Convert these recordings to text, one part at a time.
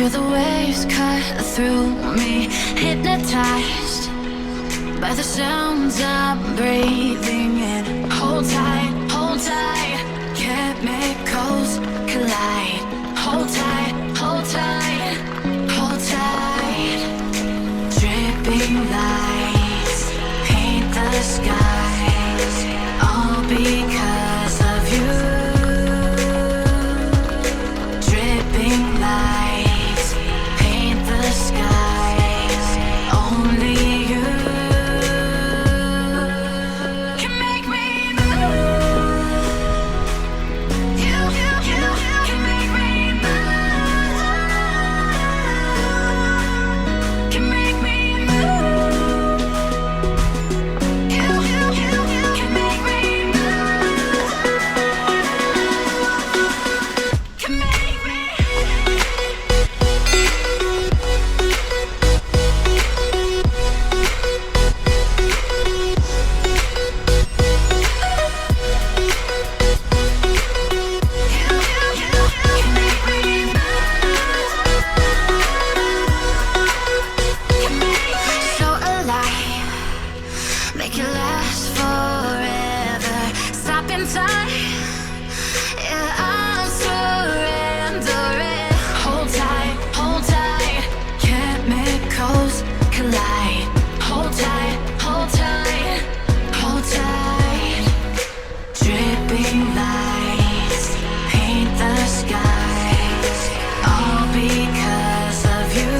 Feel the waves cut through me, hypnotized by the sounds I'm breathing in. Hold tight, chemicals collide. Hold tight, hold tight, hold tight. Dripping lights paint the skies, all because of you. Dripping lights paint the skies, only you can make me move. You can make me move. Can make me move. You can make me move. Can make me. So alive, make it last forever. Stop in time, yeah, I'm surrendering. Hold tight, chemicals collide. Hold tight, hold tight, hold tight. Dripping lights paint the skies, all because of you.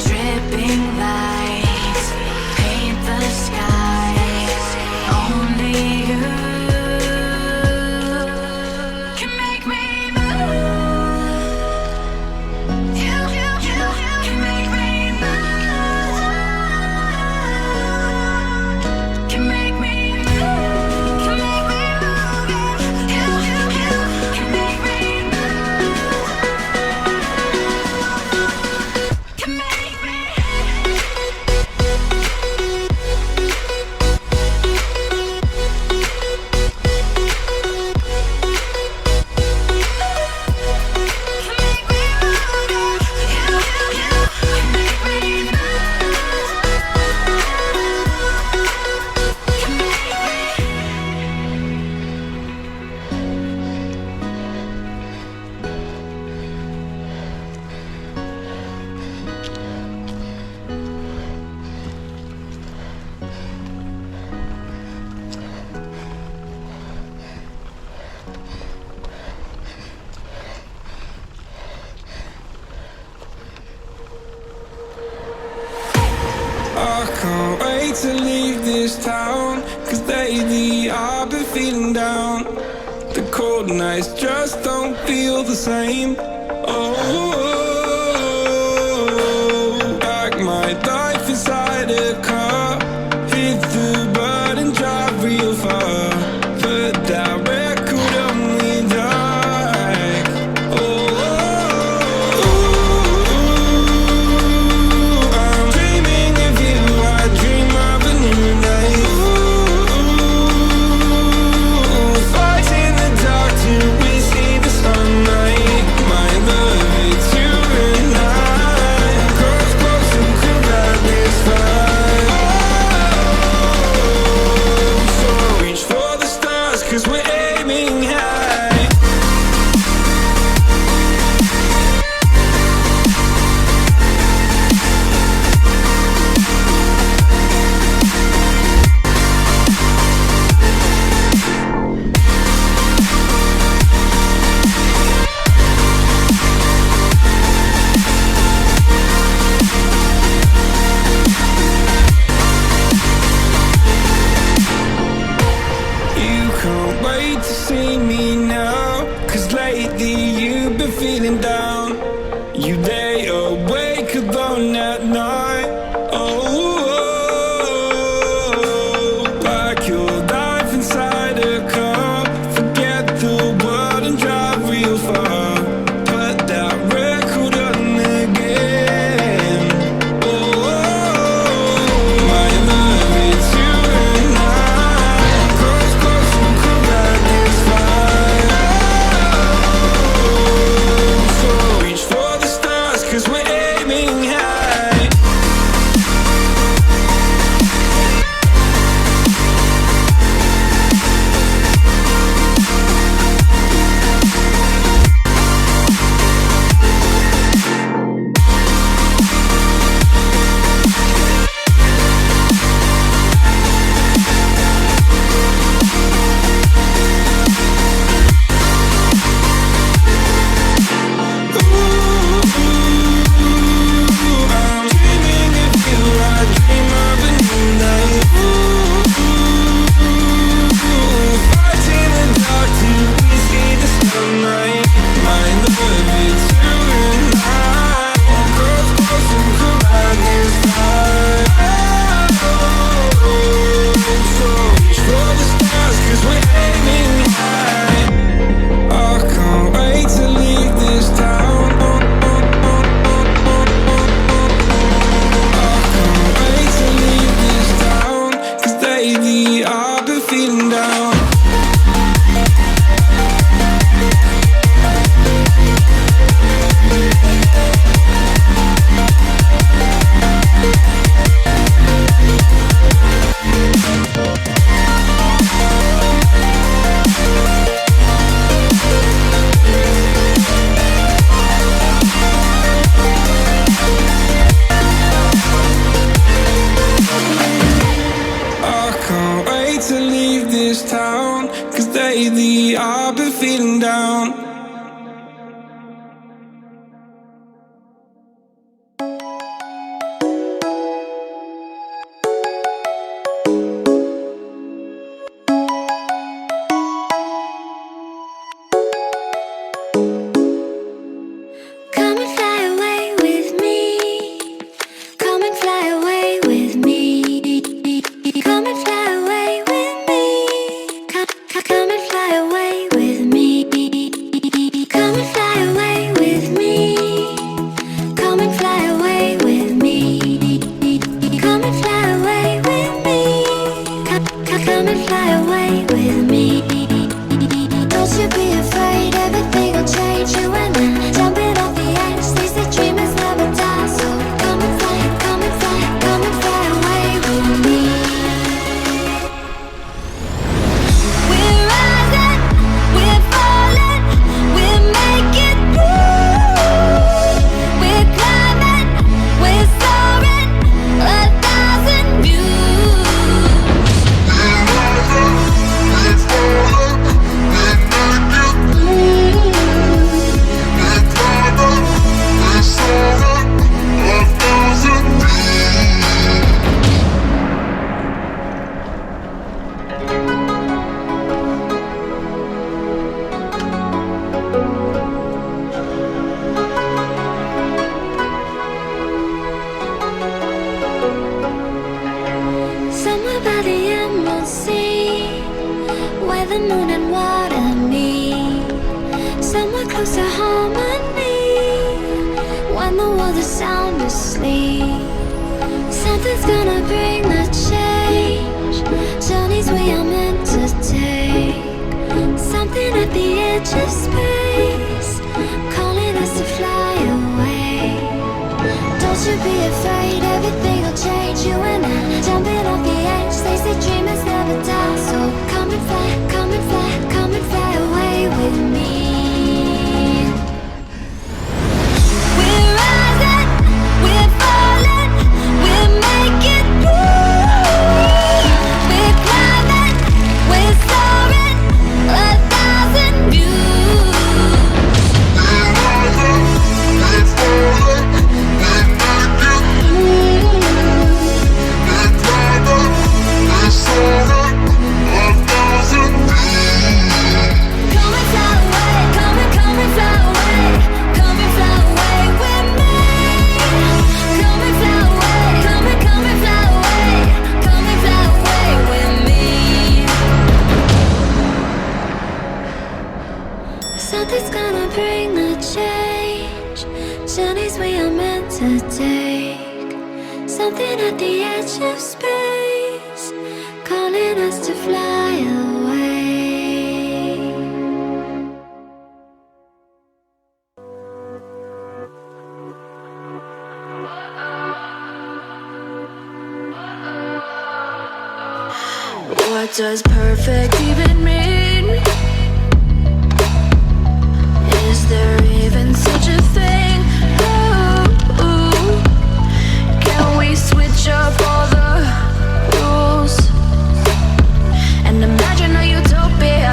Dripping lights paint the skies, only you can make me move. You can make me move. Can make me move. Can make me move. You can make me move. Can make me. I can't wait to leave this town, 'cause lately I've been feeling down. The cold nights just don't feel the same. Oh, like my life inside a car. Hit the button, drive real far. Put that record on me like, I'm dreaming of you, I dream of a new life. Fight in the dark till we see the sunlight. My love, it's you and I. Close, close and cool like this fire. So reach for the stars, 'cause we're aiming high. You can't wait to see me now, 'cause lately you've been feeling down. You lay awake alone at night. Like your life inside a car. Forget the world and drive real far. Put that record on again. My love, it's you and I. Close, close and cool like this fire. 'cause we're aiming high. I've been feeling down. What does perfect even mean? Is there even such a thing? Ooh, can we switch up all the rules and imagine a utopia?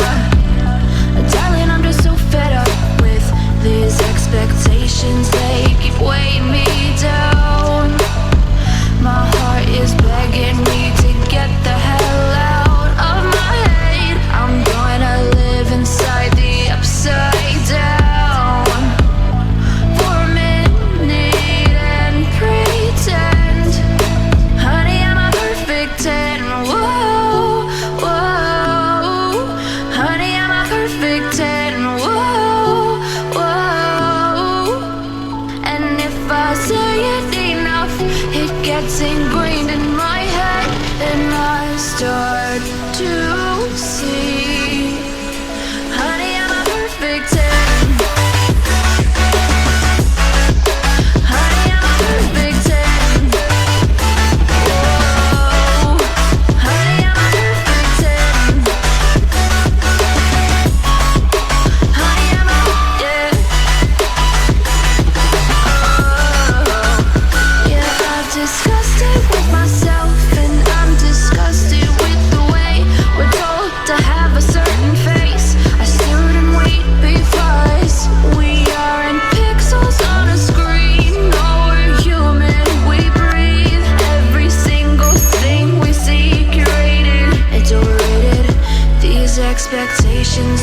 Darling, I'm just so fed up with these expectations. They keep weighing me down. My heart is begging me to get the hell out of my head. I'm gonna live inside the upside down for a minute and pretend, honey, I'm a perfect 10. Whoa, whoa, honey, I'm a perfect 10. Whoa, whoa, and if I say it enough, it gets ingrained in my head, and I start to see, honey, I'm a perfect 10. Honey, I'm a perfect 10. Whoa, honey, I'm a perfect 10. Honey, I'm a, yeah. Yeah, I've discussed it with myself, and I'm disgusted with the way we're told to have a certain face. I stood and wait because we aren't pixels on a screen. No, we're human, we breathe. Every single thing we see curated. It's overrated. These expectations,